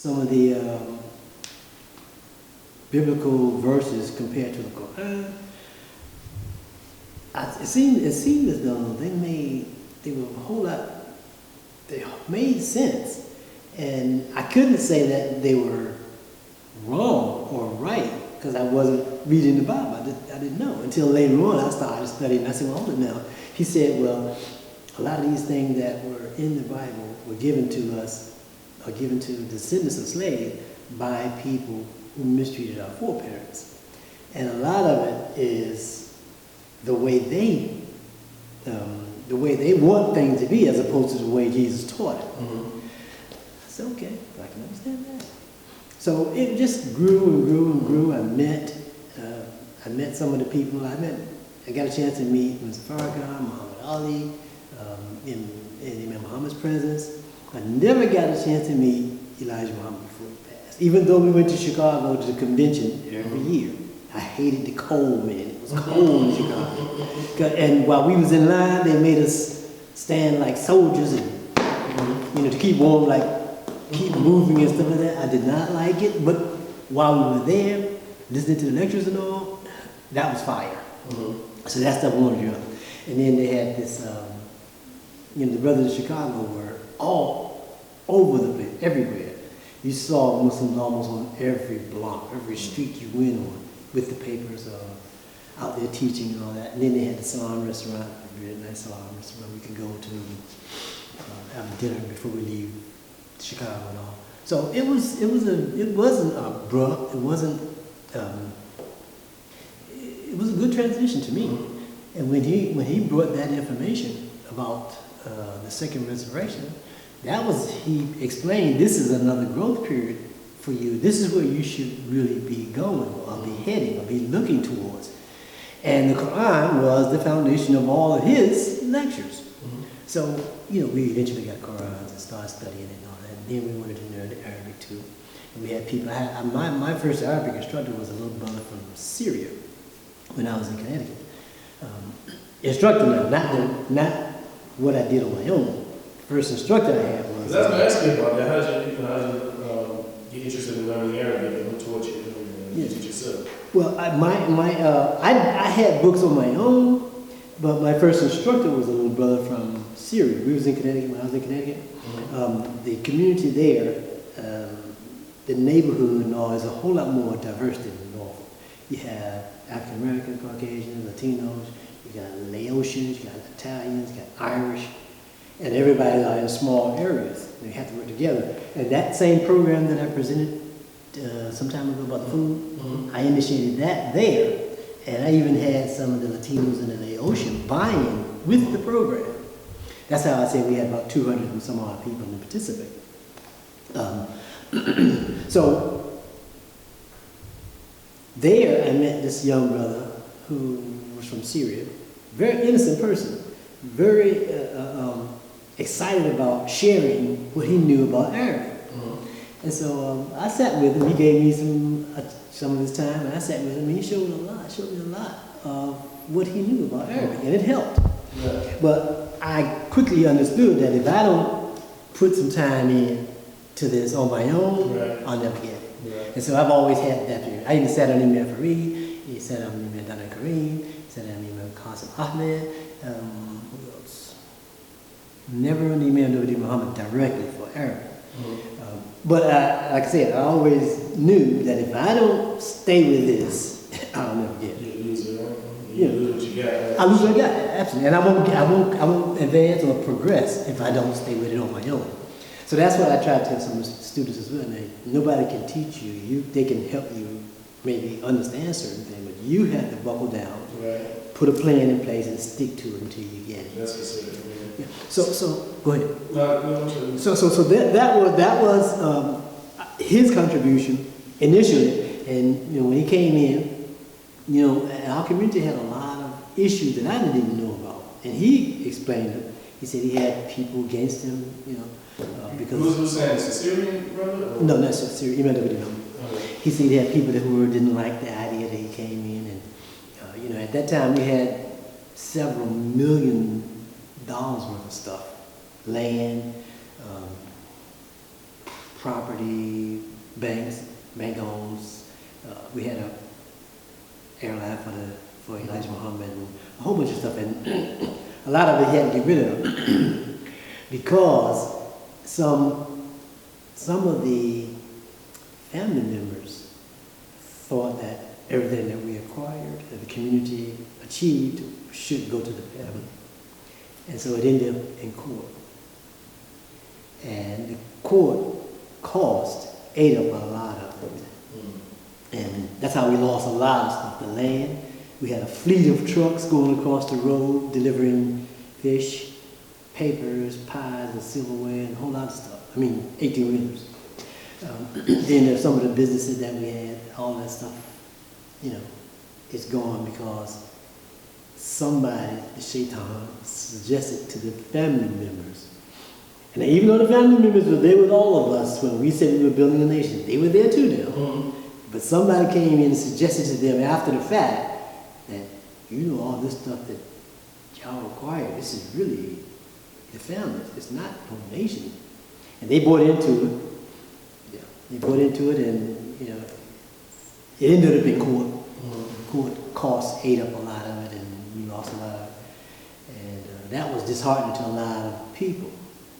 some of the biblical verses compared to the Quran, it seemed as though they were a whole lot, they made sense. And I couldn't say that they were wrong or right because I wasn't reading the Bible. I didn't know. Until later on I started studying. I said, well, hold it now. He said, well, a lot of these things that were in the Bible were given to us, or given to descendants of slaves by people who mistreated our foreparents. And a lot of it is the way they want things to be as opposed to the way Jesus taught it. Mm-hmm. I said, okay, I can understand that. So it just grew and grew and grew. I met some of the people. I got a chance to meet Mr. Farrakhan, Muhammad Ali, in Imam Muhammad's presence. I never got a chance to meet Elijah Muhammad before he passed. Even though we went to Chicago to the convention every year. I hated the cold, man. It was cold in Chicago. And while we was in line, they made us stand like soldiers and, to keep warm, like keep moving and stuff like that. I did not like it, but while we were there, listening to the lectures and all, that was fire. Mm-hmm. So that stuff warmed you up. And then they had this, the brothers of Chicago were all over the place, everywhere. You saw Muslims almost on every block, every street you went on, with the papers out there teaching and all that. And then they had the salon restaurant, a really nice salon restaurant we could go to have dinner before we leave Chicago and all. So it wasn't abrupt. It wasn't. It was a good transition to me. Mm-hmm. And when he brought that information about the second resurrection, he explained this is another growth period for you. This is where you should really be going or be heading or be looking towards. And the Quran was the foundation of all of his lectures. Mm-hmm. So, we eventually got Qurans and started studying and all that. And then we wanted to learn the Arabic too. And we had people, my first Arabic instructor was a little brother from Syria when I was in Connecticut. Instructor now, not what I did on my own. First instructor I had was... That's what I asked you about that. How did you get interested in learning Arabic and who taught you to teach yourself? Well, I had books on my own, but my first instructor was a little brother from Syria. We was in Connecticut when I was in Connecticut. Mm-hmm. The community there, the neighborhood and all, is a whole lot more diverse than the North. You have African American, Caucasians, Latinos, you got Laotians, you got Italians, you got Irish, and everybody are in small areas. They have to work together. And that same program that I presented some time ago about the food, mm-hmm. I initiated that there. And I even had some of the Latinos in the Laotian buy-in with the program. That's how I say we had about 200 and some odd people to participate. So there I met this young brother who was from Syria, very innocent person, very excited about sharing what he knew about Arabic. Mm-hmm. And so I sat with him. He gave me some of his time, and I sat with him, and he showed me a lot of what he knew about Arabic, and it helped. Yeah. But I quickly understood that if I don't put some time in to this on my own, right, I'll never get it. Right. And so I've always had that period. I even sat on Imam Farid, he sat on Imam Dana Kareem, sat on Imam Qasim Ahmed, who else? Never on Imam Dawud Muhammad directly for Arabic. Mm-hmm. But like I said, I always knew that if I don't stay with this, I'll never get it. You lose it, right? You lose what you got. Right? I lose what I got, absolutely. And I won't advance or progress if I don't stay with it on my own. So that's what I try to tell some students as well. Nobody can teach you. They can help you maybe understand certain things, but you have to buckle down, right, put a plan in place, and stick to it until you get it. That's specific. Yeah. So go ahead. No, so that was his contribution initially, and when he came in, our community had a lot of issues that I didn't even know about, and he explained it. He said he had people against him, because... Who's saying? It's a Syrian brother? Or? No, not Syrian. He said he had people who didn't like the idea that he came in, and at that time we had several $1 million worth of stuff, land, property, banks, bank loans. We had a airline for Elijah Muhammad and a whole bunch of stuff, and a lot of it he had to get rid of because some of the family members thought that everything that we acquired, that the community achieved, should go to the family. And so it ended up in court. And the court cost ate up a lot of it. And that's how we lost a lot of stuff. The land, we had a fleet of trucks going across the road delivering fish, papers, pies, and silverware, and a whole lot of stuff. I mean, 18-wheelers. Then there's some of the businesses that we had, all that stuff, you know, it's gone because somebody, the shaitan, suggested to the family members. And even though the family members were there with all of us when we said we were building a nation, they were there too now. But somebody came in and suggested to them after the fact that, you know, all this stuff that y'all acquired, this is really the family. It's not no nation. And they bought into it. Yeah, they bought into it, and you know, it ended up in court. Court costs ate up a lot of it, and we lost a lot of it. And that was disheartening to a lot of people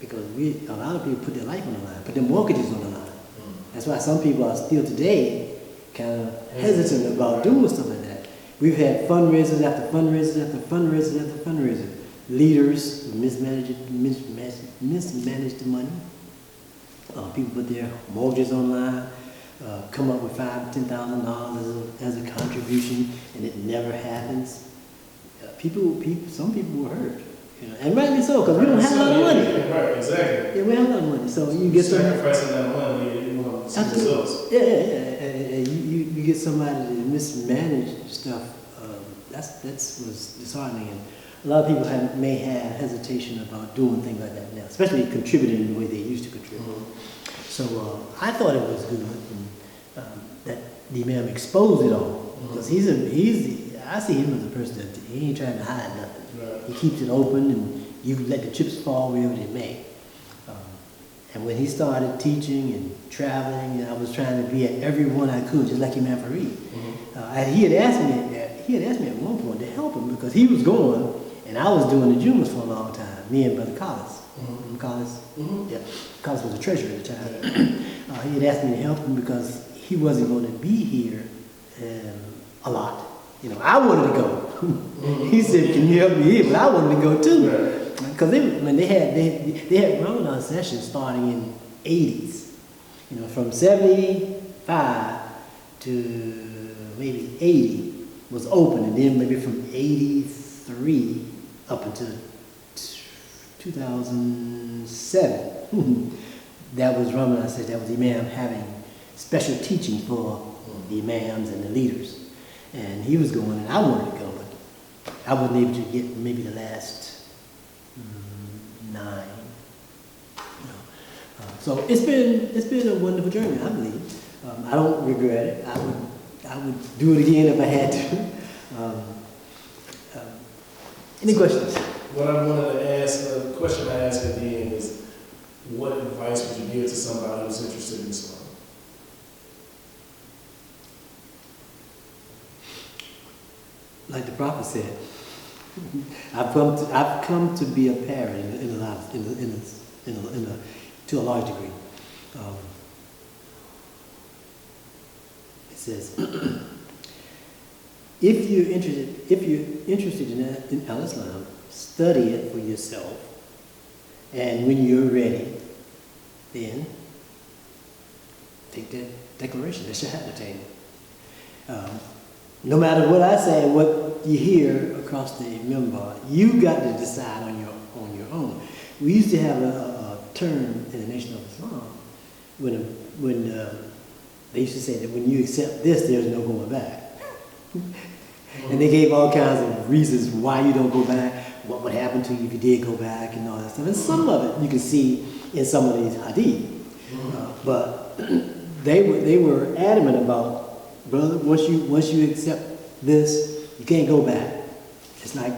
because a lot of people put their life on the line, put their mortgages on the line. That's why some people are still today kind of hesitant about doing stuff like that. We've had fundraisers after fundraisers after fundraisers after fundraisers. Leaders who mismanaged the money. People put their mortgages online, come up with $5,000 to $10,000 as a contribution, and it never happens. Some people were hurt, you know, and rightly so, because we don't have a lot of money. Right, exactly. Yeah, we have a lot of money, so you get sacrificing that money, you want to see results. Yeah, and you get somebody to mismanage stuff. That was disheartening, and a lot of people may have hesitation about doing things like that now, especially contributing the way they used to contribute. So I thought it was good and, that the Imam exposed it all, because I see him as a person that he ain't trying to hide nothing. Right. He keeps it open, and you let the chips fall wherever they may. And when he started teaching and traveling, and I was trying to be at every one I could, just like Imam Fareed. He had asked me at one point to help him because he was going, and I was doing the Jumas for a long time. Me and Brother Collis. Collis, yeah, Collis was the treasurer at the time. He had asked me to help him because he wasn't going to be here a lot. You know, I wanted to go. He said, "Can you help me here?" But I wanted to go too. Because they had Ramadan sessions starting in '80s, you know, from '75 to maybe '80 was open, and then maybe from '83 up until 2007, that was Ramadan session. That was the Imam having special teaching for the imams and the leaders, and he was going, and I wanted to go, but I wasn't able to get maybe the last 9. You know. So it's been a wonderful journey, I believe. I don't regret it. I would do it again if I had to. Any questions? What I wanted to ask, the question I asked at the end is, what advice would you give to somebody who's interested in Islam? Like the Prophet said, I've come to be a parent to a large degree. It says, if you're interested in Al-Islam, study it for yourself, and when you're ready, then take that declaration, that shahadatain. No matter what I say, what you hear across the minbar, you got to decide on your own. We used to have a term in the Nation of Islam when they used to say that when you accept this, there's no going back. And they gave all kinds of reasons why you don't go back, what would happen to you if you did go back, and all that stuff. And some of it you can see in some of these hadith. But they were adamant about, brother, once you accept this, you can't go back. It's like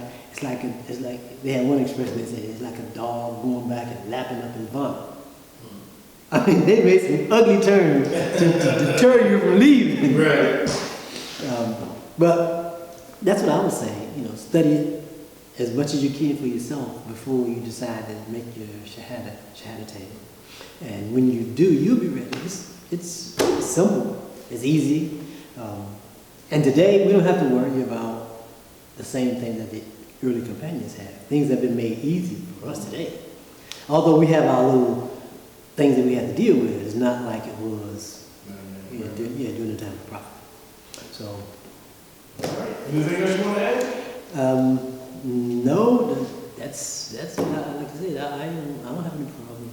they had one expression. They said it's like a dog going back and lapping up his vomit. I mean, they made some ugly turns to deter you from leaving. Right. But that's what I was saying, you know, study it as much as you can for yourself before you decide to make your shahada table. And when you do, you'll be ready. It's simple, it's easy. And today, we don't have to worry about the same thing that the early companions had. Things have been made easy for us today. Although we have our little things that we have to deal with, it's not like it was during the time of the prophet. So, All right. Anything else you want to add? No, that's what like I said. I don't have any problem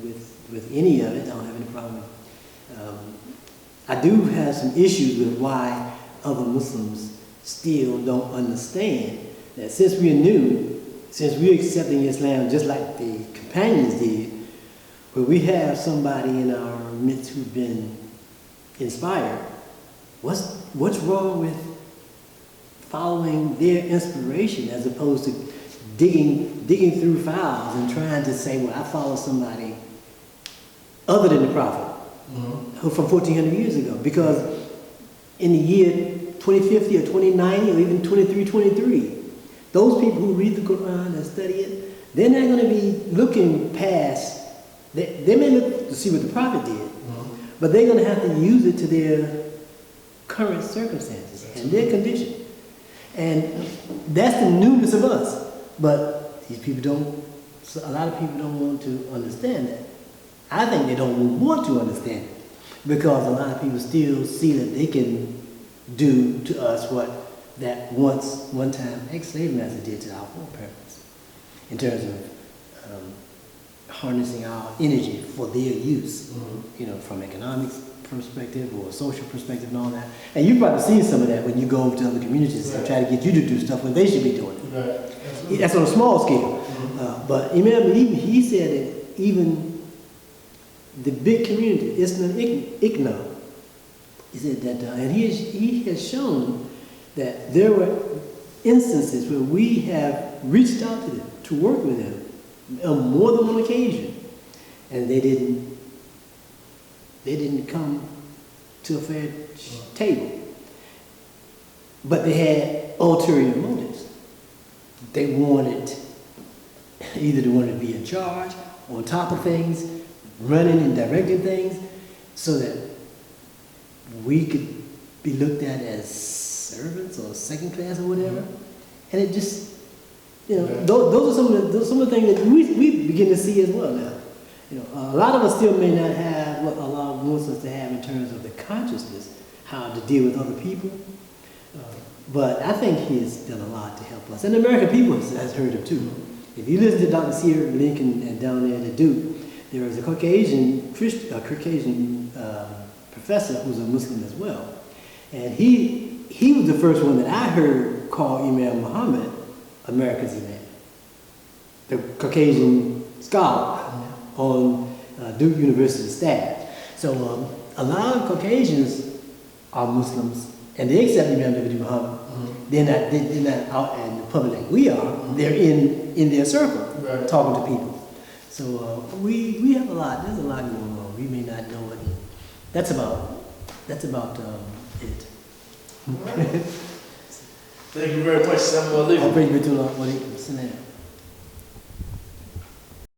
with any of it. I don't have any problem. I do have some issues with why other Muslims still don't understand that since we are new, since we're accepting Islam just like the companions did, where we have somebody in our midst who's been inspired, what's wrong with following their inspiration as opposed to digging through files and trying to say, well, I follow somebody other than the Prophet who from 1400 years ago? Because in the year 2050 or 2090 or even 2323, those people who read the Quran and study it, they're not going to be looking past, they may look to see what the Prophet did, but they're going to have to use it to their current circumstances and their condition. And that's the newness of us. But these people a lot of people don't want to understand that. I think they don't want to understand it because a lot of people still see that they can do to us what that one time ex-slave master did to our foreparents in terms of harnessing our energy for their use, you know, from economics perspective or social perspective and all that. And you've probably seen some of that when you go over to other communities and try to get you to do stuff when they should be doing it. Right. That's on a small scale. But Imam, he said that even the big community, Islam Ikna, he said that, and he has shown that there were instances where we have reached out to them to work with them on more than one occasion, and they didn't come to a fair table. But they had ulterior motives. They wanted, either they wanted to be in charge, on top of things, running and directing things, so that we could be looked at as servants or second class or whatever. And it just, you know, those are some of the things that we begin to see as well now. You know, a lot of us still may not have what Allah wants us to have in terms of the consciousness, how to deal with other people. But I think He has done a lot to help us. And the American people has heard Him too. If you listen to Dr. Sear Lincoln and down there at Duke, there was a Caucasian professor who's a Muslim as well. And he was the first one that I heard call Imam Muhammad America's Imam. The Caucasian scholar on Duke University staff. So a lot of Caucasians are Muslims, and they accept Imam Muhammad. They're not out in the public like we are. They're in their circle, talking to people. So we have a lot. There's a lot going on. We may not know it. That's about it. Thank you very much. Assalamu alaikum. I'll bring you to